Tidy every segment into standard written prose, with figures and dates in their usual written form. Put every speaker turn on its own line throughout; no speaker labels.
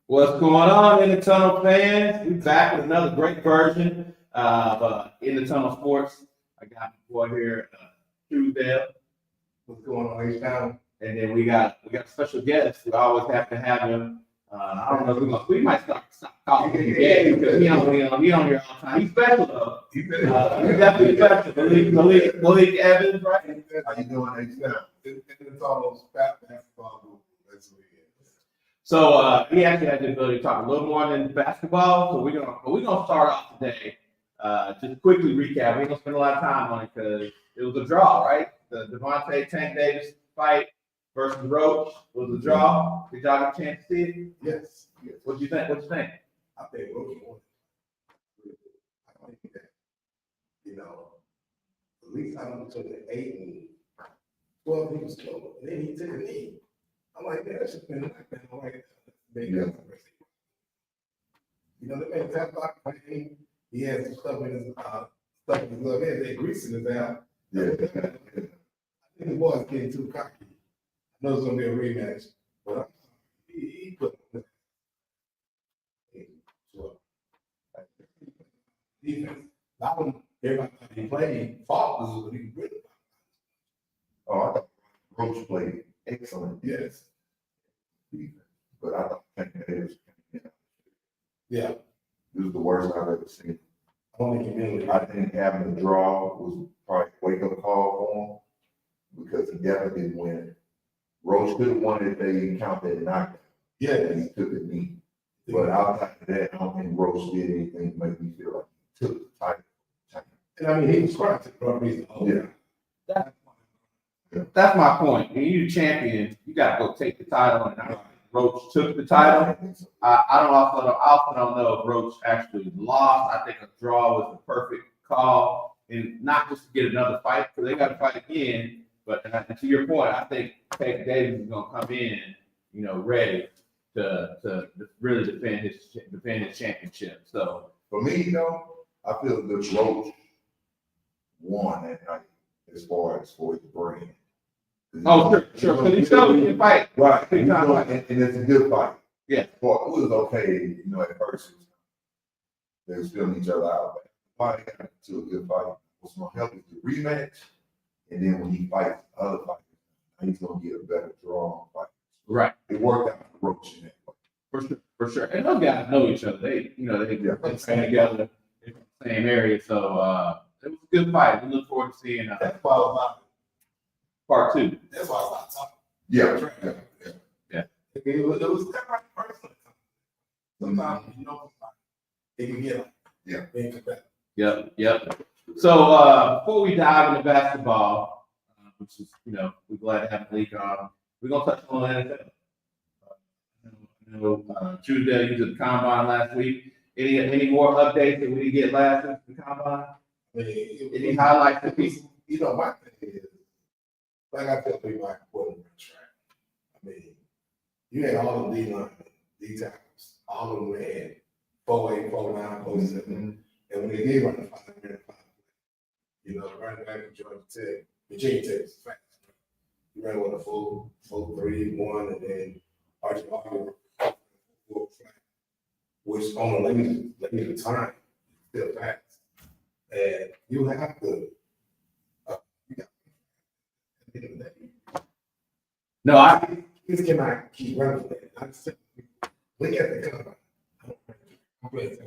What's going on, In the Tunnel fans? We're back with another great version of In the Tunnel Sports. I got my boy here, Truesdale.
What's going on, H-Town?
And then we got a special guest. We always have to have him. I don't know if we might stop calling him because he on here all the time. He's special though. He's definitely special. Malik Evans, right?
How you doing, H-Town? It's almost basketball group. That's what it is.
So he actually had the ability to talk a little more than basketball. So we're gonna start off today. Just quickly recap. We ain't gonna spend a lot of time on it because it was a draw, right? The Devontae Tank Davis fight versus Roach was a draw. Did y'all get a chance to see it?
Yes.
What you think?
I think Roach won. I think that, at least I don't took an 8 and 12 he was slow. And then he took a knee. I'm like, man, that should have been like that. I'm like, they man tap out playing. He had some stuff in his glove. He had that grease in his eye. Yeah. I think the boy's getting too cocky. I know it's gonna be a rematch, but he put defense. That one, everybody thought he played fought good, but he really.
Oh, I thought Roach played excellent.
Yes.
But I thought Tank Davis.
Yeah.
This was the worst I've ever seen.
Only community.
I think having the draw was probably a wake-up call for him because he definitely didn't win. Roach could have won if they didn't count that knockout.
Yeah.
And he took the knee. But outside of that, I don't think Roach did anything to make me feel like he took the title.
And I mean, he was trying to run reason.
Yeah.
That's my point. When you're the champion, you gotta go take the title. And I don't think Roach took the title. I also don't know if Roach actually lost. I think a draw was the perfect call, and not just to get another fight because they got to fight again. But to your point, I think Tank Davis is gonna come in, ready to really defend his championship. So
For me, I feel that Roach won that night as far as for his brand.
sure, because he showed he can fight.
Right,
Big time fight.
and it's a good fight.
Yeah.
Well, it was okay, at first. They was feeling each other out, but finally got to a good fight. What's gonna help is the rematch, and then when he fights the other fighters, he's gonna get a better draw on fight.
Right.
It worked out for Roach in that way.
For sure. And those guys know each other. They train together in the same area. So it was a good fight. We look forward to seeing
That's why I was
part 2.
That's why I was talking.
Yeah.
It was that right person. Sometimes it can get being competitive.
Yep. So before we dive into basketball, which is we're glad to have Malik on, we're gonna touch on NFL. Tuesday you did the combine last week. Any more updates that we didn't get last week from the combine? Any highlights to people?
My thing is, like I tell people, I can put them in track. I mean, you had all the D line, D tackles, all of them had 4'8", 4'9", 4'7", and when they did run the 5-minute 5, the running back from Georgia Tech, Virginia Tech is fast. You ran with a 4-3-1, and then Archie Barber, which on a later time, still fast. And you have to,
No, I
this cannot keep running for that. I just look at the cover. Okay.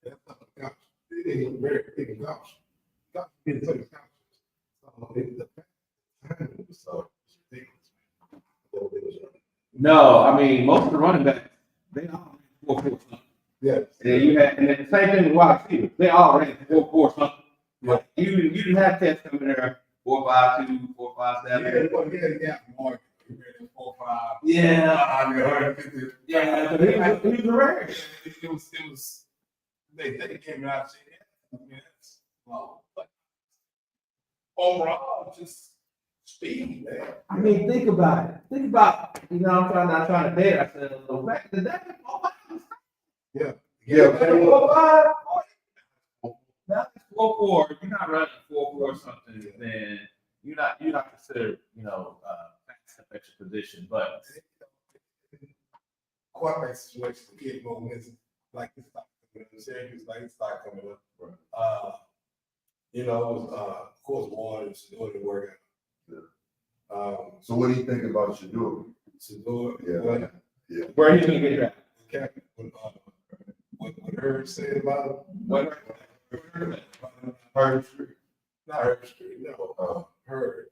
That's not a couch. It ain't very big couch. Couch is a couch. So it's ridiculous.
no, I mean most of the running backs, they all ran 4-4 something.
Yes.
And then the same thing with wide receivers. They all ran 4-4 something. But you didn't have tests coming there 4-5-2, 4-5-7.
Yeah, more. 4-5.
Yeah.
Yeah.
He was rare.
It was. They came out and said, "Yeah, I mean, that's low." But overall, just speed, man.
I mean, think about it. I'm not trying to date ourselves. The fact that that's 4-5.
Yeah.
Yeah.
4-5. That's 4-4. If you're not running 4-4 something, then you're not considered, fast extra position. But
quarterback situation to get more wins, like it's like, Syracuse, like it's like coming up.
Right.
You know, of course, Waters doing the work.
So what do you think about Shador?
Shador,
Yeah. Yeah.
Where he's gonna get drafted?
What Herb said about him?
What?
Hurd Street.
Not Herb Street, no, Herb.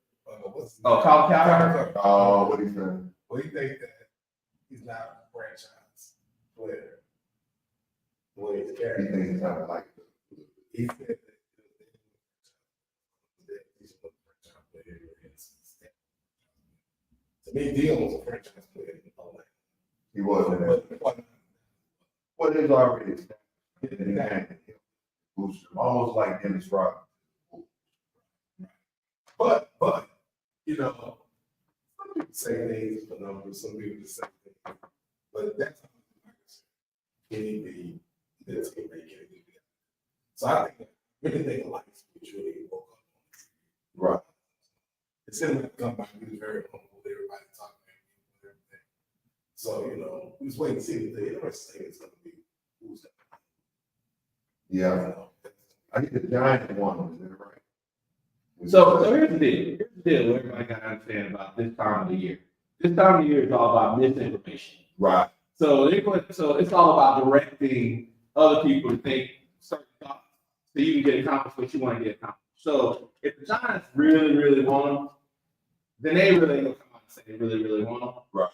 What's his
Oh,
name?
Colin Cowherd?
Oh, what he saying?
Well, he think that he's not a franchise player. The way he's
He
carrying.
thinks he's not like it.
He said that he's a franchise player. To me, Dion was a franchise player in Atlanta.
He wasn't there. Well, there's already established. Almost like Dennis Rodman.
But, you know, some people say things for numbers, some people just say things. But that's how Kenny B, this can make it. So I really think a lot of people really woke up.
Right.
It seemed like come back, he was very humble, everybody talking and everything. So, you know, we just wait and see what the interesting thing is gonna be. Who's that?
Yeah. I think the Giants won, is that right?
So here's the deal. Here's the deal. What everybody got to understand about this time of the year. This time of the year is all about misinformation.
Right.
So it's all about directing other people to think certain thoughts so you can get accomplished what you want to get accomplished. So if the Giants really, really want them, then they really ain't gonna come out and say they really, really want them.
Right.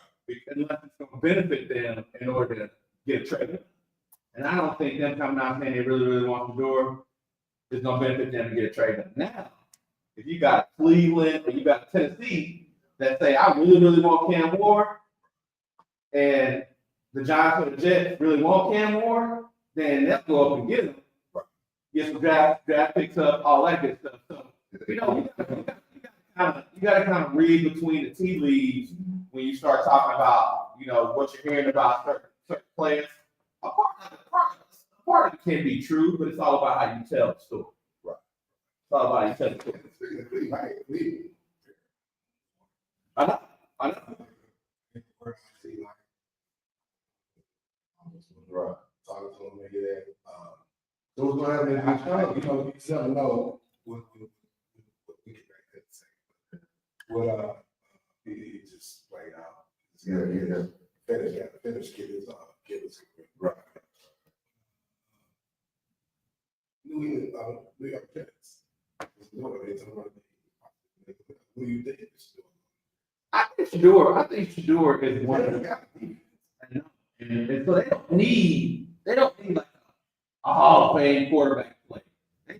Unless it's gonna benefit them in order to get a trade. And I don't think them coming out saying they really, really want the door is gonna benefit them to get a trade done. Now, if you got Cleveland or you got Tennessee that say, I really, really want Cam Ward, and the Giants or the Jets really want Cam Ward, then they'll go up and get him. Get some draft picks up, all that good stuff. So, you know, you gotta kind of read between the tea leaves when you start talking about, you know, what you're hearing about certain players. A part of it can be true, but it's all about how you tell the story.
Right.
It's all about how you tell the story. I know.
Right.
Talking to him, maybe that.
So what's gonna happen?
I try, you know, you just never know what we can make that say. What he just played out.
Yeah.
Finish, get his right. New York Jets. Who do you think is doing?
I think Shador is one of the. And so they don't need like a Hall of Fame quarterback play.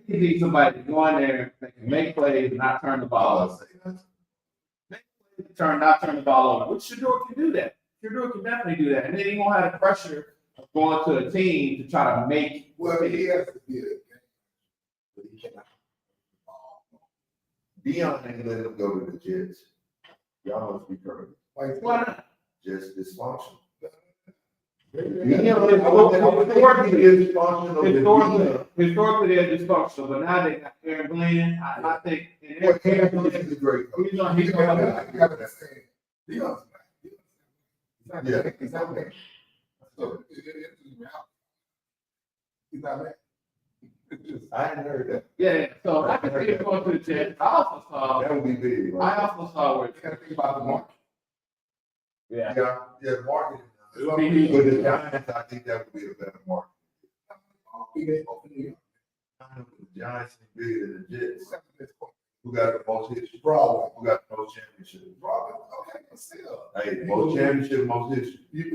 They need somebody to go in there that can make plays and not turn the ball over. Not turn the ball over. Which Shador can do that. Shador can definitely do that. And then he won't have the pressure of going to a team to try to make.
Well, he has to be a game, but he cannot.
Dion ain't letting him go to the Jets. Y'all must be correct.
Why not?
Just dysfunction.
Historically, they're dysfunctional, but now they got Aaron Glenn. I think.
Aaron Glenn is a great coach.
He's gonna
He's not bad.
I hadn't heard that.
Yeah, so I can see him going to the Jets. I also saw.
That would be big.
I
Right?
also saw where.
You gotta think about the market.
Yeah.
Yeah, market.
It would be
But the Giants, I think that would be a better market. The Giants is bigger than the Jets. Who got the most history?
Broadway.
Who got the most championships?
Broadway. Okay, but still.
Hey, most championship, most history.
You in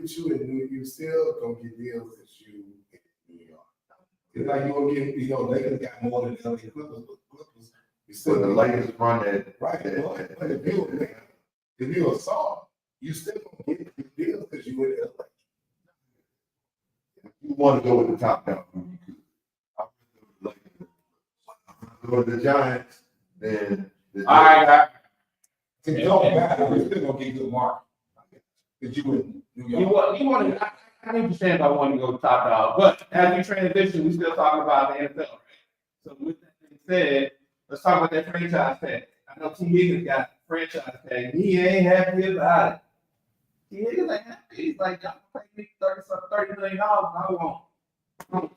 New York, you still gonna get deals that you in New York. It's like you gonna get, you know, Lakers got more than LA Clippers, but Clippers. You
So
still
the Lakers run that.
right. But if you're a star, you still gonna get deals because you in LA.
You want to go with the top down. You could. I'm going to the Giants, then the Jets.
All right.
It don't matter, we're still gonna get good market. Because you in New York.
You want to. I need to say about wanting to go top dog, but as we transition, we still talking about the NFL. Right? So with that being said, let's talk about that franchise tag. I know T. Higgins got franchise tag. He ain't happy about it. T. Higgins ain't happy. He's like, y'all pay me $30 million. I won't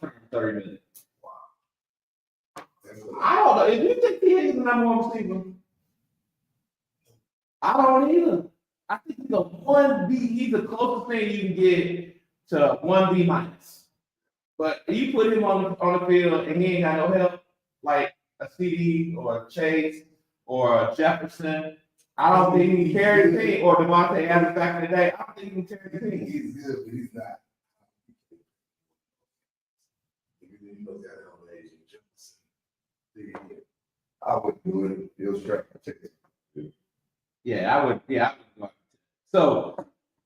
turn 30 million.
That's
I don't know. If you think T. Higgins is the number one receiver, I don't either. I think he's a 1B. He's the closest thing you can get to 1B minus. But you put him on the field and he ain't got no help, like a CD or a Chase or a Jefferson. I don't think he can carry the team, or Devontae Adams back in the day. I don't think he can carry the team.
he's good, but he's not. You look at him, Agent Johnson.
I would do it. It was track.
Yeah, I would. Yeah, I would. So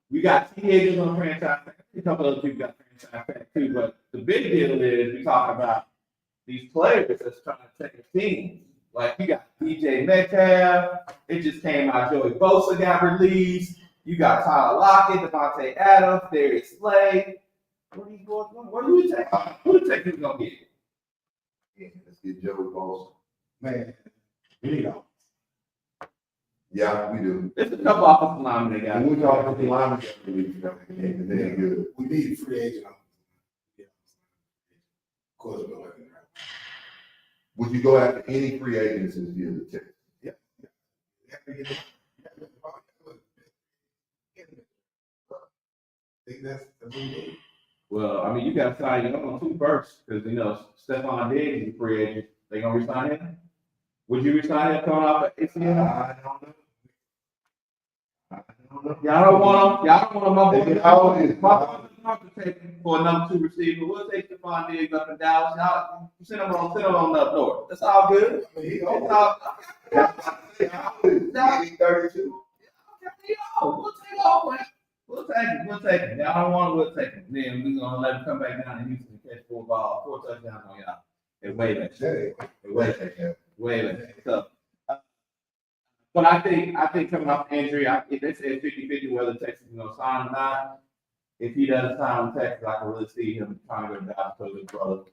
we got T. Higgins on franchise tag. A couple other people got franchise tag too, but the big deal is we talk about these players that's trying to take a team. Like you got DJ Metcalf. It just came out. Joey Bosa got released. You got Tyler Lockett, Devontae Adams, Darius Slay. What do you take? Who do you think he's gonna get?
Yeah, let's get Joey Bosa.
Man, we need all.
Yeah, we do.
There's a couple offensive linemen they got.
And we talk about the linemen got released. They're good.
We need free agent. Yeah. Of course, we're looking at.
Would you go after any free agents this year to take?
I think that's what we need.
Well, I mean, you got to sign your own two first, because Stephon Diggs is a free agent. They gonna resign him? Would you resign him coming off of ACL?
I don't know.
Y'all don't want him. Y'all don't want him.
They get how it is.
My boys want to take him for a number 2 receiver. We'll take Stephon Diggs up in Dallas. Y'all send him on up north. That's all good.
I mean, he
It's
old.
all,
He's 32.
we'll take all that. We'll take him. Y'all don't want him, we'll take him. Then we're gonna let him come back down to Houston and catch 4 touchdowns on y'all. It's way back. Way back. So, but I think coming off injury, they said 50-50 whether Texas is gonna sign or not. If he doesn't sign with Texas, I can really see him trying to go down to his brother.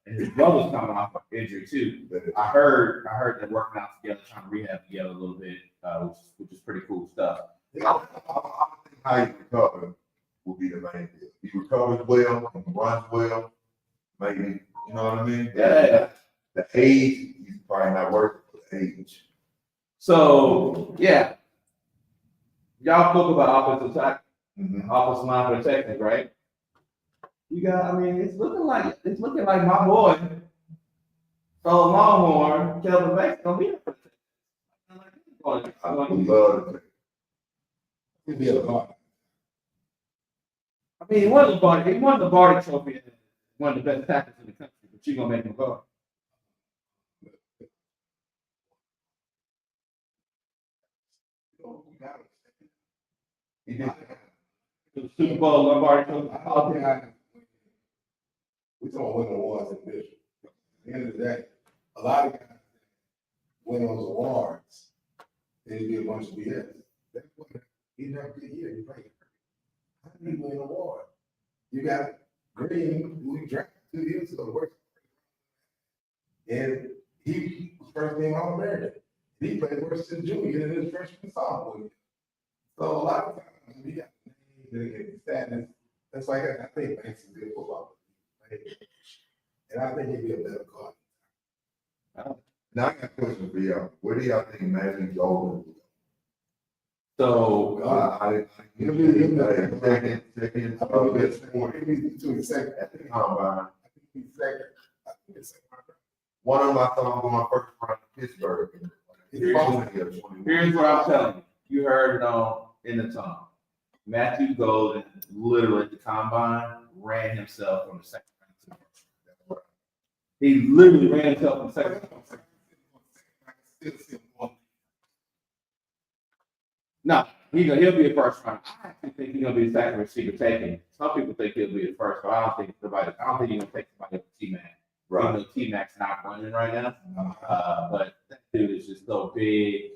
And his brother's coming off injury too. I heard they're working out together, trying to rehab together a little bit, which is pretty cool stuff.
I think how he recovers will be the main deal. He recovers well, and runs well, maybe, you know what I mean?
Yeah.
The age, he's probably not worth it for the age.
So yeah, y'all spoke about offensive line for the Texans, right? You got, I mean, it's looking like my boy, fellow Longhorn, Kelvin Banks, gonna be there for the Texans.
I would love to.
He'd be a guard.
I mean, he won the Barty Trophy, one of the best tackles in the country, but you gonna make him go.
He did.
The Super Bowl Lombardi Trophy.
We don't win awards in Bishop. At the end of the day, a lot of guys win those awards, they be a bunch of BS. That's what he never good year. You play. How do you win an award? You got Green, who we drafted 2 years ago, work. And he was first team All-American. He played worse than junior in his freshman sophomore year. So a lot of times we got names that get status. That's why I think Banks is a good football player. And I think he'd be a better guard.
Now I got a question for y'all. Where do y'all think Matthew Golden will go?
So
He'll be
second,
to the second.
combine.
I think he's second. I think it's second.
One of them I thought going first round to Pittsburgh.
here's what I'm telling you. You heard it in the tongue. Matthew Golden literally at the combine ran himself from the second round to the first round. He literally ran himself from the second round. No, he'll be a first round. I actually think he's gonna be the second receiver taken. Some people think he'll be the first, but I don't think he's gonna take somebody with T-Mac. Right. T-Mac's not running right now. But that dude is just so big.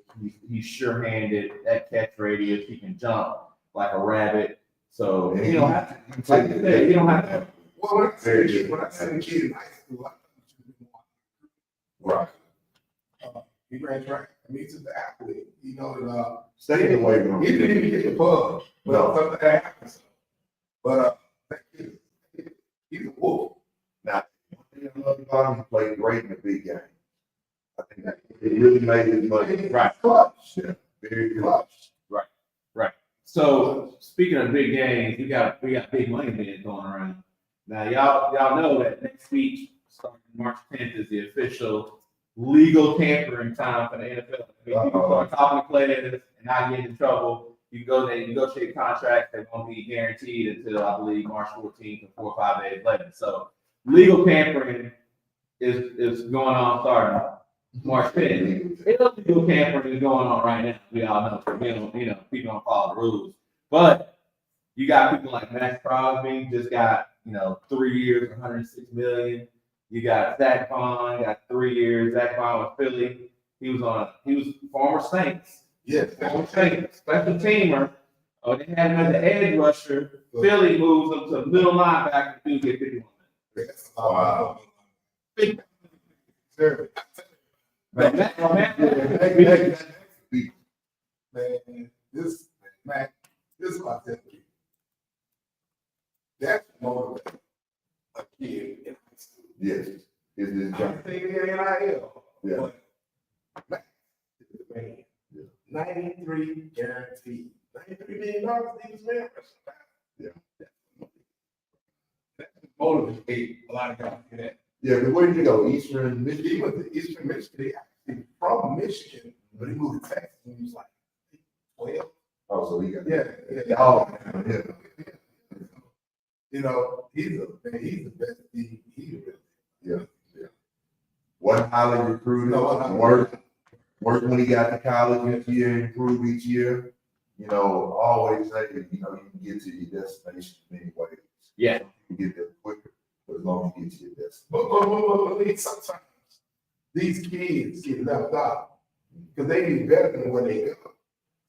He's sure-handed. That catch radius, he can jump like a rabbit. So
And
he don't have to. Like you said, he don't have to.
Well, when I said the kid in high school, I thought he should be more.
Right.
He ran track. I mean, he's just an athlete, you know, and,
Stay away from
he didn't even get the pub, but
No.
something happens. But, that kid, he's a wolf.
Now, one thing I love about him, he played great in the big game. I think that it really made his money.
Right.
Clutch.
Yeah, very good.
Clutch.
So speaking of big games, we got big money men going around. Now y'all know that next week, starting March 10th, is the official legal tampering time for the NFL. I mean, people start talking to players and not getting in trouble. You can go there, negotiate contracts that won't be guaranteed until I believe March 14th or 4 or 5 days later. So legal tampering is going on starting March 10th. Illegal tampering is going on right now. We all know. People don't follow the rules. But you got people like Max Crosby, just got 3 years, 106 million. You got Zach Bond, got 3 years. Zach Bond with Philly. He was former Saints.
Yes.
Former Saints, special teamer. Oh, they had him as the edge rusher. Philly moves him to middle linebacker. Dude get 51 minutes.
Wow.
Man,
This is what I tell you. That's motivate a kid in high school.
Yes, it's his
I'm
job.
thinking NIL.
Yeah.
But Max is the man.
Yeah.
93 guaranteed. $93 million these men.
Yeah.
That motivate a lot of guys to that.
Yeah, but where did you go? Eastern Michigan?
He went to Eastern Michigan. He actually from Michigan, but he moved to Texas when he was like 12.
Oh, so he got.
Yeah.
Oh, yeah.
You know, he's the best. He really.
Wasn't highly recruited.
No,
Worked when he got to college each year, improved each year. Always say, you can get to your destination in many ways.
Yeah.
You can get there quicker, but as long as you get to your destination.
But sometimes these kids get left out because they be better than where they go.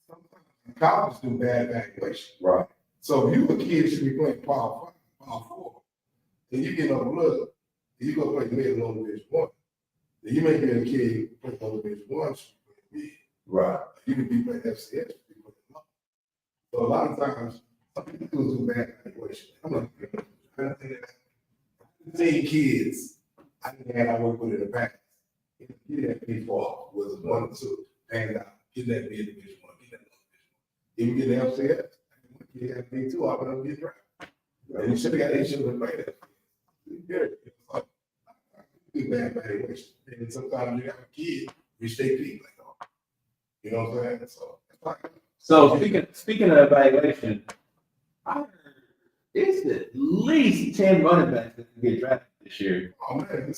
Sometimes colleges do bad evaluation.
Right.
So if you a kid you should be playing Power 5, Power 4, and you get overlooked, and you go play mid-low division 1, then you may get a kid play low division 1,
Right.
you could be playing FCS. So a lot of times, some people do bad evaluation. I'm not going to say kids I didn't have work with in the past. Get that baseball was 1 or 2, and get that mid division 1, get that low division 1. Even get the FCS. You have me too. I would have get drafted. And you should have got. They should have played it. Do bad evaluation. And sometimes you have a kid, which they peak like, oh, you know what I'm saying? So it's like.
So speaking of evaluation, I heard it's at least 10 running backs that can get drafted this year.
Oh man,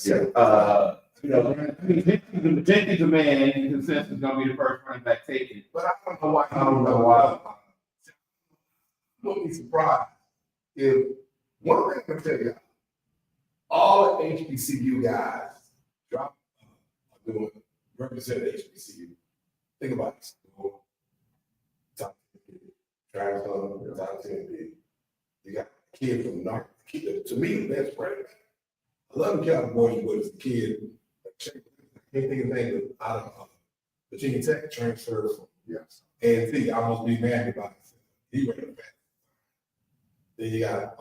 Jenkins a man, consensus is gonna be the first running back taken.
but I don't know why. I wouldn't be surprised if one thing I can tell you, all the HBCU guys drop doing represent HBCU. Think about this. Top 10 Travis Hunter, top 10 You got a kid from North. To me, the best player. I love the Cowboys, but it's the kid. I can't think of his name out of Virginia Tech transfer from A&T. I almost be mad about it. He ran it back. Then you got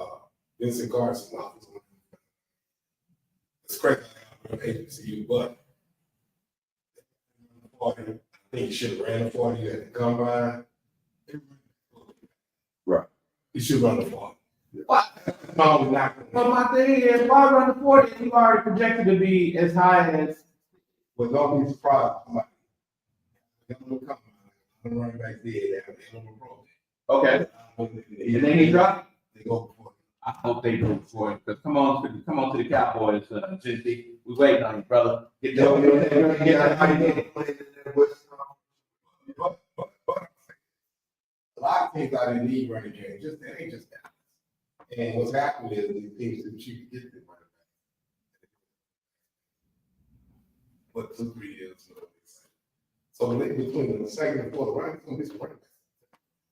Vincent Carson. It's crazy how HBCU, but I think he should have ran the 40 at the combine.
Right.
He should run the 40.
But my thing is, why run the 40 if you already projected to be as high as?
But don't be surprised. I'm running back there.
Okay. And then he dropped.
They go for it.
I hope they go for it. Because come on to the Cowboys, Jinty. We waiting on you, brother. Get
But a lot of teams out in need running game. It ain't just that. And what's happening is these teams that you get the running back. But 2-3 years. So between the second and fourth round, it's gonna be some running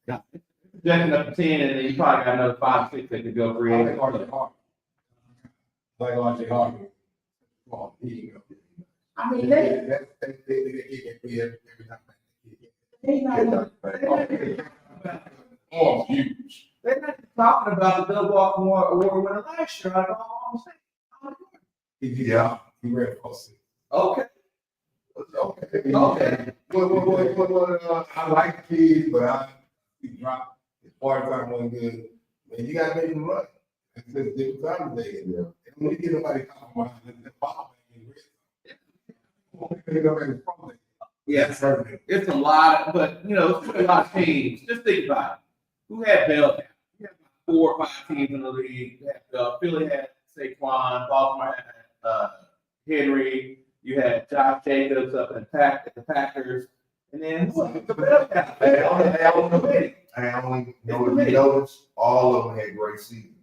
backs.
Jacking up to 10, and then you probably got another 5, 6 that could go free
Like
agent.
RJ Harvey. Like RJ Harvey. Well, he can go.
I mean, they
They get me every time.
Oh, huge. They're not talking about the Bill Walton Award winner last year. I don't know what I'm saying.
Yeah, he read false.
Okay.
Okay.
Okay.
Well, I like the kids, but he dropped his part time wasn't good. Man, you gotta make him run. It's just different time today.
Yeah.
And when you get nobody compromising, the ball ain't ready.
Yes, it's a lot, but you know, it's a lot of teams. Just think about it. Who had Bell? You had 4 or 5 teams in the league. You had, Philly had Saquon, Baltimore had Henry. You had Josh Jacobs up in the Packers, and then the Bell Cow.
I only know if you notice, all of them had great seasons.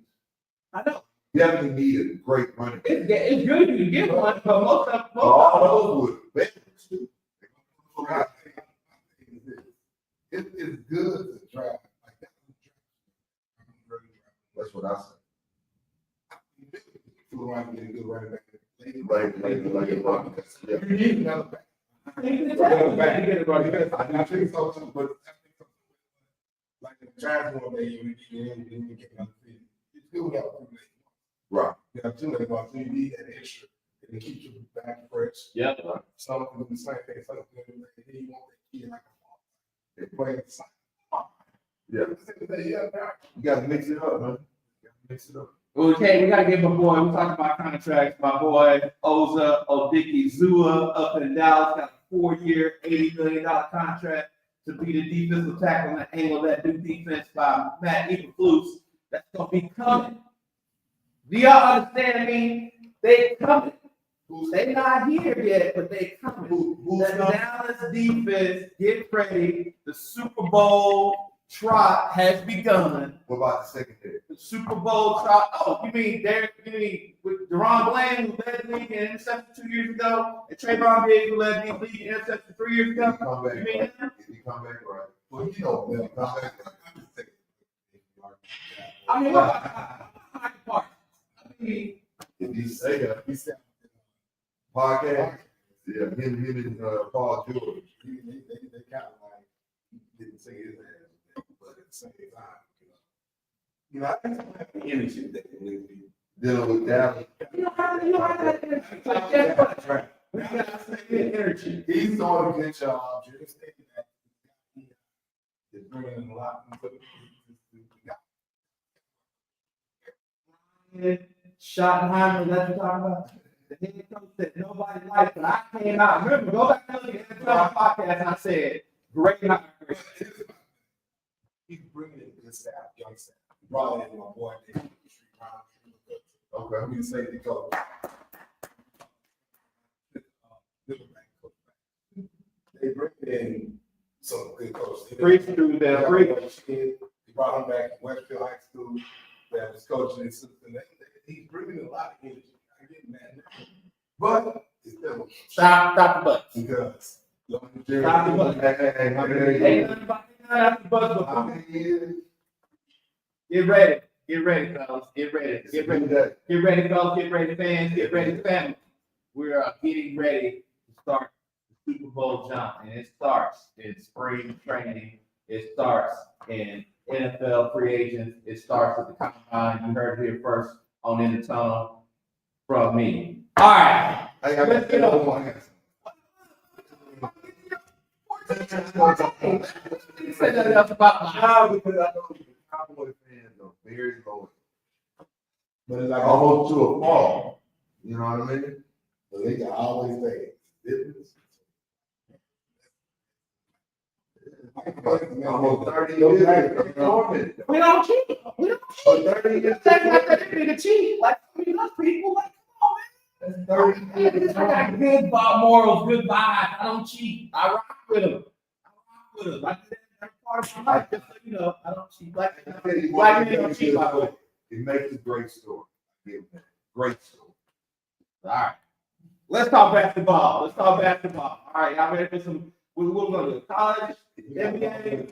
I know.
Definitely need a great running back.
It's good if you get one, but most of
All those were veterans too.
It's good to drive. Like that.
That's what I said.
Fool around and get a good running back.
Like a run. Yeah.
You need another back.
I think
I think so too, but like in the Giants one day, you get another field. You still got two legs.
Right.
You have 2 legs, so you need that extra to keep your back fresh.
Yeah.
Some of them do the same thing. Some of them do the same thing. You want that kid like a ball. They play the side.
Yeah. You gotta mix it up, man. You gotta mix it up.
Okay, we gotta give my boy. We talked about contracts. My boy Oza Odigizua up in Dallas got a 4-year, $80 million contract to be the defensive tackle and the angle that new defense by Matt Eberflus. That's gonna be coming. Do y'all understand me? They coming. They not here yet, but they coming. The Dallas defense, get ready. The Super Bowl trot has begun.
What about the secondary?
The Super Bowl trot. Oh, you mean with Deron Bland, who led the league in interception 2 years ago, and Trayvon Diggs, who led the league in interception 3 years
If
ago?
he come back,
You mean
right?
him?
If he come back, right?
Well, you know, man, I'm just saying.
I mean, what about Michael Parsons? I mean,
If he say that,
He said,
podcast, yeah, him and Paul George.
they kind of like didn't say his ass, but at the same time, I think some have the energy that they live in.
Dealing with Dallas.
you don't have that energy. But guess what? We got the same energy.
He's doing a good job. Just thinking that he is bringing in a lot.
Schottenheimer, that's what you're talking about. The head coach that nobody liked, but I came out. Remember, go back and look at the NFL podcast, and I said, great hire.
He's bringing in good staff, young staff. Probably my boy, David Street Brown.
Okay.
I'm going to say the coach. They bring in some good coaches.
Preach through them, preach.
He brought him back to Westfield High School. That was coaching his system. He's bringing a lot of energy. I get mad. But it's still
Stop the butts.
because
Stop the butts.
Hey, how many
Ain't
years?
nothing about the butts
How
before.
many years?
Get ready. Get ready, fellas. Get ready.
It's
Get
a
ready.
new day.
Get ready, fellas. Get ready, fans. Get ready, family. We are getting ready to start the Super Bowl jump, and it starts in spring training. It starts in NFL free agents. It starts at the combine. You heard it here first on In the Tunnel from me. All right.
Hey, I
Let's
got
get
one
on.
more answer.
You said nothing else about my
Nah, because I know the Cowboy fans are very loyal.
But it's like
Almost to a fault. You know what I mean?
but they can always say difference.
Almost 30 years. Dormant.
We don't cheat. We don't
For
cheat.
30 years.
That's not that nigga cheat. Like, I mean, us people, like, come
That's
on,
30
man.
years.
I got good morals, good vibes. I don't cheat. I rock with them. I do that part of my life. Just so you know, I don't cheat. Like,
I tell you
black
what,
men don't cheat, by the way.
it makes a great story. I give it that. Great story.
All right. Let's talk basketball. Let's talk basketball. All right, y'all ready for some? We're going to college, NBA.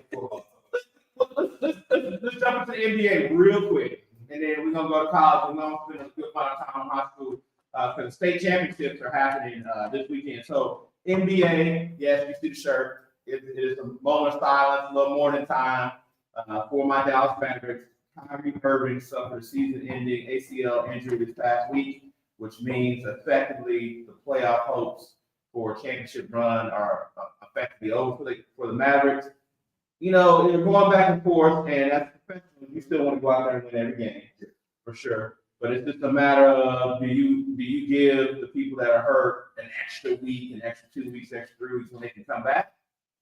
Let's jump into the NBA real quick, and then we're gonna go to college. We're gonna spend a good amount of time in high school. because the state championships are happening this weekend. So NBA, yes, you see the shirt. It is a moment of silence, a little morning time for my Dallas Mavericks. Kyrie Irving suffered a season-ending ACL injury this past week, which means effectively the playoff hopes for a championship run are effectively over for the Mavericks. You know, you're going back and forth, and as a professional, you still want to go out there and win every game, for sure. But it's just a matter of do you give the people that are hurt an extra week, an extra 2 weeks, extra 3 weeks when they can come back?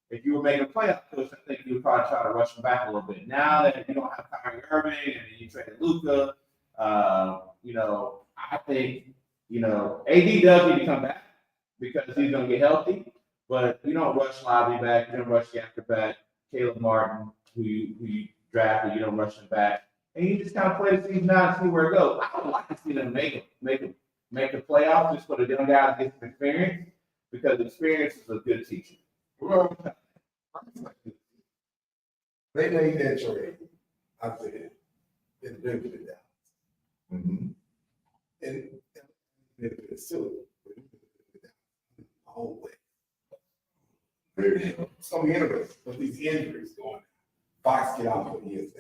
If you were making a playoff push, I think you would probably try to rush them back a little bit. Now that you don't have Kyrie Irving and then you traded Luka, you know, I think, you know, AD does need to come back because he's going to get healthy. But you don't rush Lively back, you don't rush Yacker back, Caleb Martin, who you drafted, you don't rush him back. And you just kind of play the season out and see where it goes. I would like to see them make the playoffs just for the young guys to get some experience because experience is a good teacher.
Well, they made that trade. I said, it's benefited Dallas.
Mm-hmm.
And it's silly. Whole way. It's gonna be interesting with these injuries going. Fox get out for years.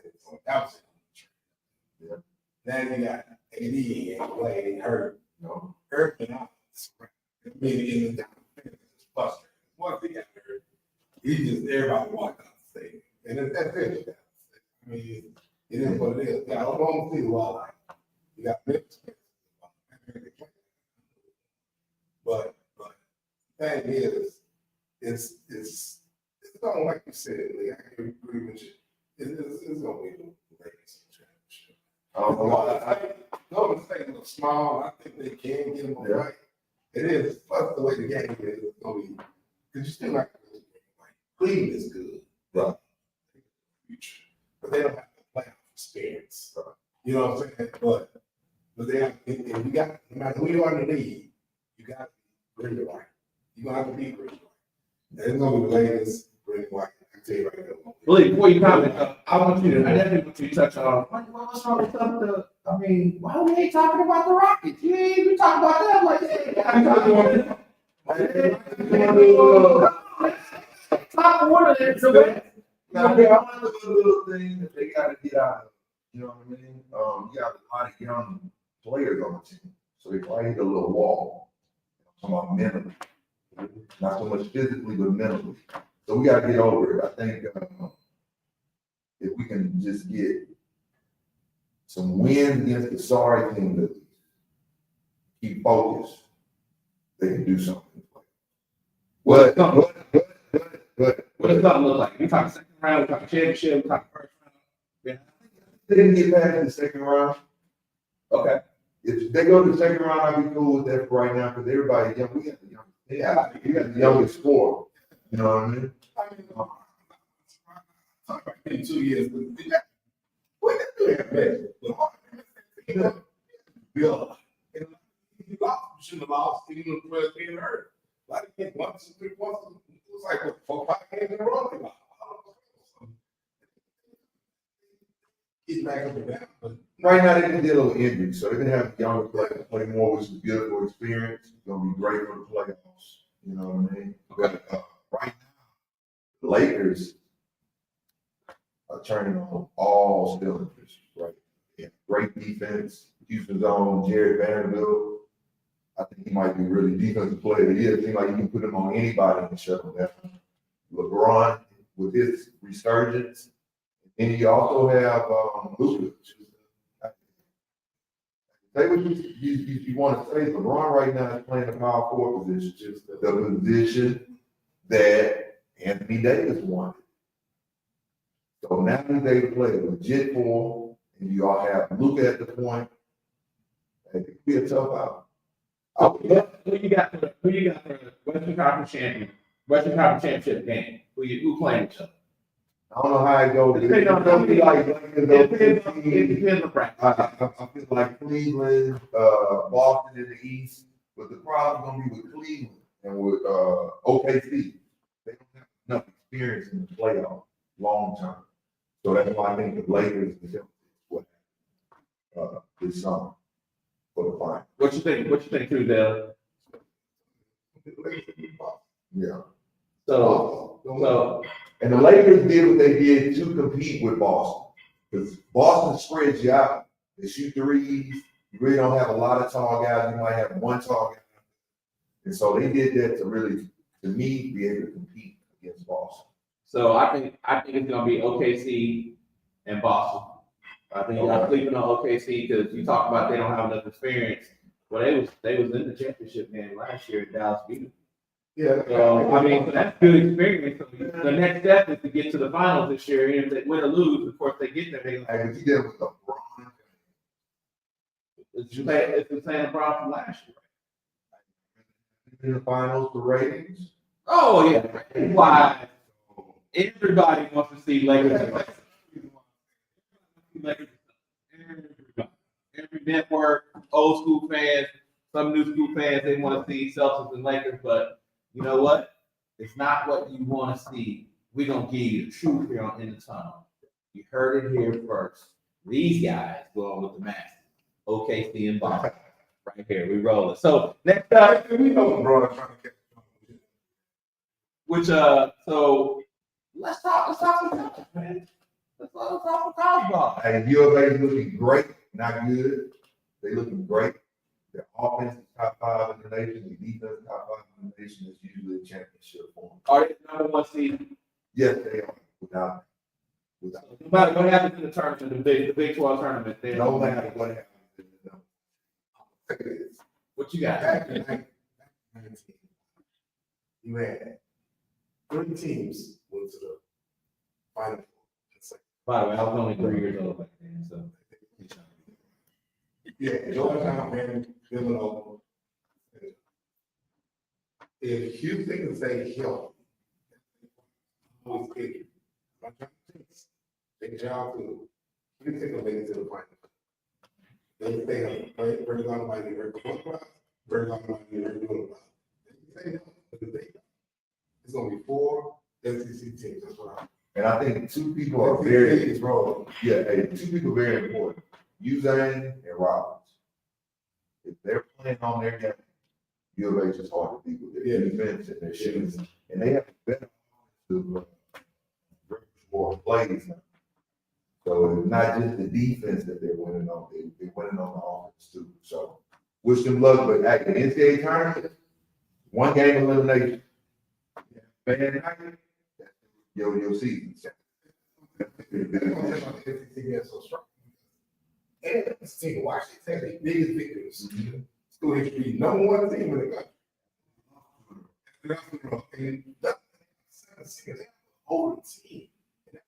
That was it.
Yeah.
Now you got AD and Clay hurt.
No.
Hurt and out. I mean, in the it's frustrating. Once he got hurt, he just everybody walked out the stadium. And that's it. I mean, it is what it is. I don't want to see the wall. You got Memphis. But the thing is, it's not like you said, like, I can agree with you. It's gonna be the Lakers championship.
I don't know why.
Golden State looks small. I think they can get them right. It is. That's the way the game is. It's gonna be because you still like Cleveland is good.
Right.
But they don't have the playoff experience. You know what I'm saying? But they have, and you got, no matter who you are in the league, you got to be green and white. You're going to have to be green and white. There's going to be the latest green and white. I can tell you right now.
Really, before you comment, I definitely want you to touch on what's wrong with some of the. I mean, why we ain't talking about the Rockets? You ain't even talking about them like that. Top order there, so
Now, there are other little things that they got to get out of. You know what I mean? You got a lot of young players on the team, so they probably hit a little wall. I'm talking about mentally, not so much physically, but mentally. So we got to get over it. I think if we can just get some wins against the sorry team that keep focused, they can do something.
what does something look like? We talking second round, we talking championship, we talking first round. Yeah.
They didn't get past the second round.
Okay.
If they go to the second round, I'd be cool with that for right now because everybody young. We got the young. Yeah, you got the youngest score. You know what I mean?
In 2 years, what they do that, man? You lost, you shouldn't have lost, even if you're being hurt. Like, once, 3 months, it was like, what, 4, 5 games in a row, they lost. Get back up and down, but
Right now, they can deal with injuries, so they can have younger players play more, which is a beautiful experience. It's gonna be great for the playoffs. You know what I mean? But right now, the Lakers are turning on all cylinders. Right? Yeah, great defense. Houston zone, Jared Vanderbilt. I think he might be really defensive player of the year. It seems like you can put him on anybody and shut him down. LeBron with his resurgence. And you also have Luka. Say what you want to say. LeBron right now is playing the power forward position, just the position that Anthony Davis wanted. So now he's able to play a legit four, and you all have Luka at the point. It could be a tough out.
Who you got for the Western Conference Championship game? Who playing each other?
I don't know how it goes.
It depends on how many- It depends on practice.
I feel like Cleveland, Boston in the East, but the problem is going to be with Cleveland and with OKC. They don't have enough experience in the playoff long term. So that's why I think the Lakers is what this summer. for the final.
What you think? What you think too, Dale?
Yeah.
So
And the Lakers did what they did to compete with Boston. Because Boston spreads you out. They shoot threes. You really don't have a lot of tall guys. You might have one tall guy. And so they did that to really, to me, be able to compete against Boston.
So I think it's gonna be OKC and Boston. I think y'all sleeping on OKC because you talk about they don't have enough experience. Well, they was in the championship game last year at Dallas beat them.
Yeah.
So I mean, so that's good experience. So the next step is to get to the finals this year. And if they win or lose, of course they get there. They
Hey, but you did with LeBron.
it's the same LeBron from last year.
In the finals, the ratings.
Oh yeah, why everybody wants to see Lakers. Every network, old school fans, some new school fans, they want to see Celtics and Lakers, but you know what? It's not what you want to see. We're gonna give you the truth here in the tunnel. You heard it here first. These guys going with the Masters. OKC and Boston. Right here, we rolling. So next up,
We know LeBron trying to catch.
so let's talk some college, man. Let's talk some college ball.
Hey, U of A is looking great, not good. They looking great. Their offense is top 5 in the nation. The defense is top 5 in the nation. It's usually a championship for them.
Are they the number one seed?
Yes, they are. Without.
No matter what happens in the tournament, the Big 12 tournament, they
No matter what happens.
What you got?
Back in 19, you had 3 teams went to the final four.
By the way, I was only 3 years old back then, so.
Yeah, Georgetown, man, Villanova. If Houston can stay healthy, always good. Big job too. Houston will make it to the final. They stay healthy. Very long might be very close. Very long might be very good. It's gonna be 4 SEC teams. That's what I'm.
And I think 2 people are very,
It's wrong.
yeah, hey, 2 people are very important. Uzane and Roberts. If they're playing on their game, U of A is just hard to beat with their defense and their shooting. And they have better to more plays now. So it's not just the defense that they're winning on, they're winning on the offense too. So wish them luck, but at the NCAA tournament, 1 game elimination. Bad night, your season.
So strong. And this team, Washington State, the biggest victims. School history, number 1 team in the country. And that's older team. And I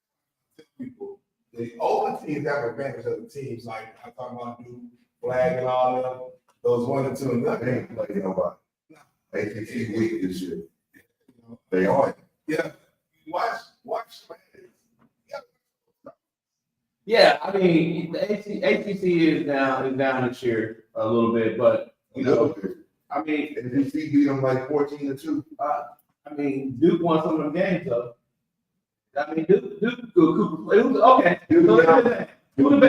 tell people, the older teams have advantage of the teams like I talk about Duke, Flag, and all of them. Those 1 and 2 and
They
nothing.
ain't playing nobody. ACC week this year. They are.
Yeah, watch.
Yeah, I mean, the ACC is down this year a little bit, but you know, I mean,
And ACC beat them like 14-2.
I mean, Duke won some of them games though. I mean, Duke Cooper. It was okay. So look at that. Who's the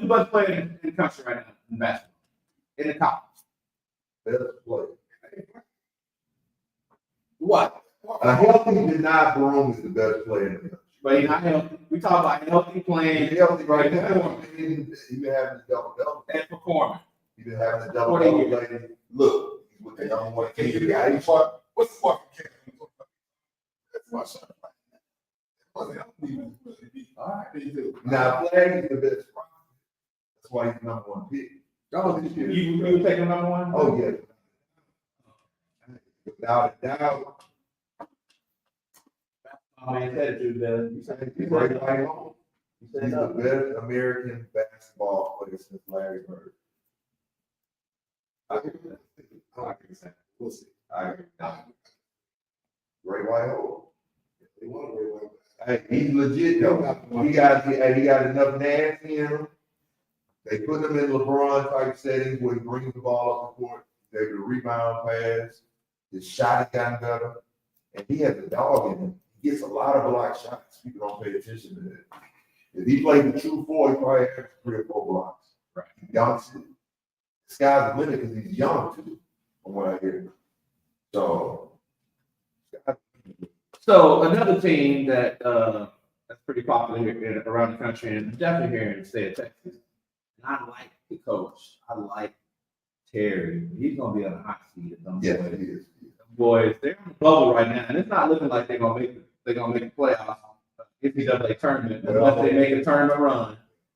best player in the country right now in basketball? In the college.
Best play.
What?
A healthy Denied Broome is the best player in the country.
But he's not healthy. We talk about healthy playing
He's healthy right now. He's been having a double-double.
and performing.
He's been having a double-double lately. Look, he's with the number 1
Can you
team.
get out of what's the fucking camera? That's my shot.
All right.
Now, Flag is the best. That's why he's the number 1 pick.
Oh, you would take him number 1?
Oh, yeah. Without a doubt.
Oh, man, said it, dude. You said
He's right home.
You
He's
said
the
no.
best American basketball player since Larry Bird.
We'll see.
I Great White Hope.
They want to worry about
Hey, he's legit though. He got enough nasty in him. They put him in LeBron type settings where he brings the ball up the court. They're able to rebound pass. His shot has gotten better. And he has a dog in him. He gets a lot of block shots. People don't pay attention to that. If he played the true 4, he probably has 3 or 4 blocks.
Right.
He dunks it. sky's the limit because he's young too, from what I hear. So,
So another team that that's pretty popular here around the country and definitely here in the state of Texas. And I like the coach. I like Terry. He's gonna be on the hot seat at some
yeah,
point.
it is.
Boys, they're on the bubble right now, and it's not looking like they're gonna make the playoffs. NCAA tournament, unless they make a tournament run.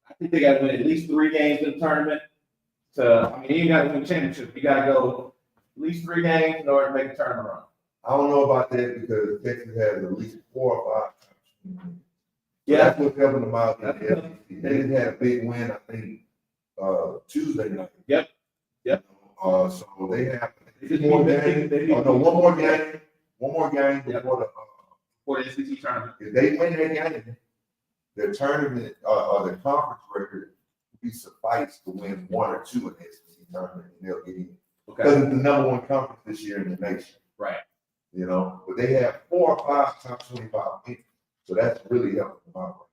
I think they got to win at least 3 games in the tournament. You got to win the championship. You got to go at least 3 games in order to make a tournament run.
I don't know about that because Texas has at least 4 or 5 times.
Yeah.
That's what's helping them out in the SEC. They just had a big win, I think, Tuesday night.
Yep.
So they have 1 more game. Oh, no, 1 more game. 1 more game before
For the SEC tournament.
if they win that game, their tournament or their conference record will be suffice to win 1 or 2 in the SEC tournament, and they'll get in. Because
Okay.
it's the number 1 conference this year in the nation.
Right.
You know, but they have 4 or 5 top 25 wins, so that's really helping them out.